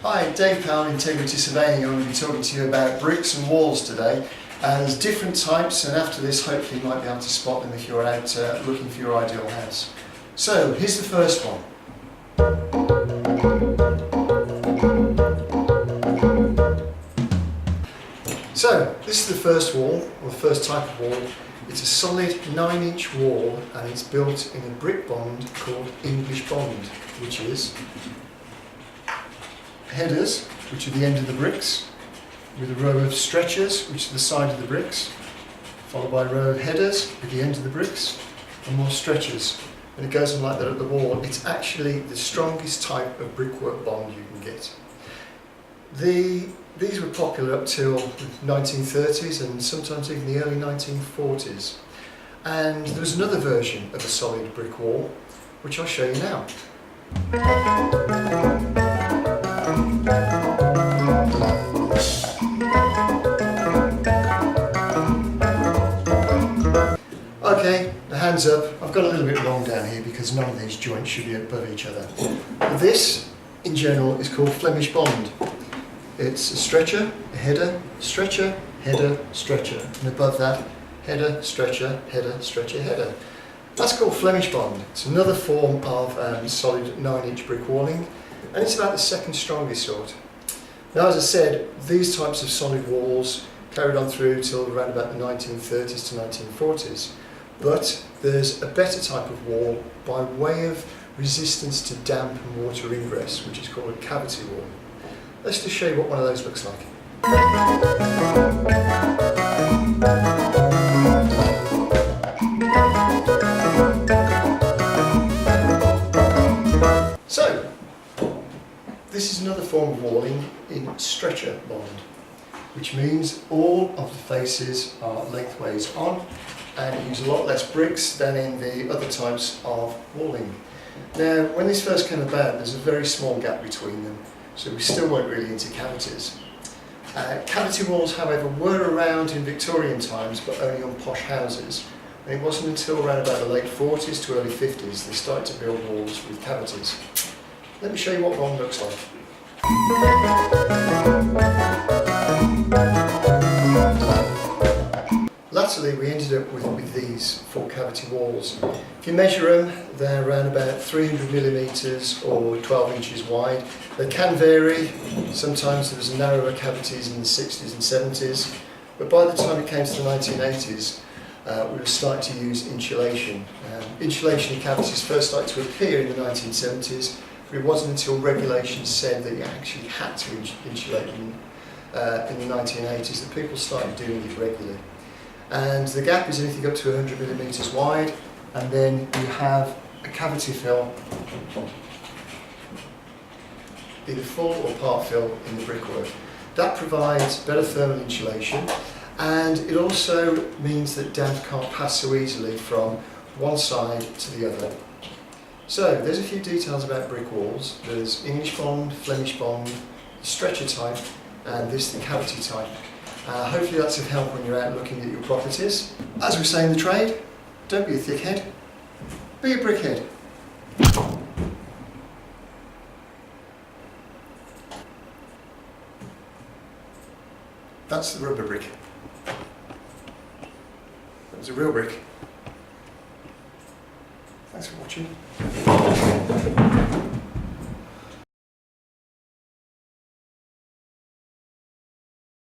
Hi, Dave Powell, Integrity Surveying. I'm going to be talking to you about bricks and walls today. And there's different types, and after this hopefully you might be able to spot them if you're out looking for your ideal house. So here's the first one. So this is the first wall, or the first type of wall. It's a solid 9-inch wall and it's built in a brick bond called English bond, which is headers, which are the end of the bricks, with a row of stretchers, which are the side of the bricks, followed by a row of headers with the end of the bricks, and more stretchers. And it goes on like that at the wall. It's actually the strongest type of brickwork bond you can get. These were popular up till the 1930s and sometimes even the early 1940s. And there was another version of a solid brick wall, which I'll show you now. Okay, the hands up. I've got a little bit long down here because none of these joints should be above each other. This, in general, is called Flemish bond. It's a stretcher, a header, stretcher, header, stretcher. And above that, header, stretcher, header. That's called Flemish bond. It's another form of solid 9-inch brick walling, and it's about the second strongest sort. Now, as I said, these types of solid walls carried on through till around about the 1930s to 1940s. But there's a better type of wall by way of resistance to damp and water ingress, which is called a cavity wall. Let's just show you what one of those looks like. So, this is another form of walling in stretcher bond, which means all of the faces are lengthways on and use a lot less bricks than in the other types of walling. Now, when this first came about, there's a very small gap between them, so we still weren't really into cavities. Cavity walls, however, were around in Victorian times, but only on posh houses. And it wasn't until around about the late 40s to early 50s they started to build walls with cavities. Let me show you what one looks like. Latterly, we ended up with these full cavity walls. If you measure them, they're around about 300 millimetres or 12 inches wide. They can vary. Sometimes there was narrower cavities in the 60s and 70s, but by the time it came to the 1980s, we were starting to use insulation. Insulation in cavities first started to appear in the 1970s, but it wasn't until regulations said that you actually had to insulate them in the 1980s that people started doing it regularly. And the gap is anything up to 100 millimetres wide, and then you have a cavity fill, either full or part fill in the brickwork. That provides better thermal insulation, and it also means that damp can't pass so easily from one side to the other. So there's a few details about brick walls. There's English bond, Flemish bond, stretcher type, and this the cavity type. Hopefully that's of help when you're out looking at your properties. As we say in the trade, don't be a thickhead, be a brickhead. That's the rubber brick. That was a real brick. Thanks for watching.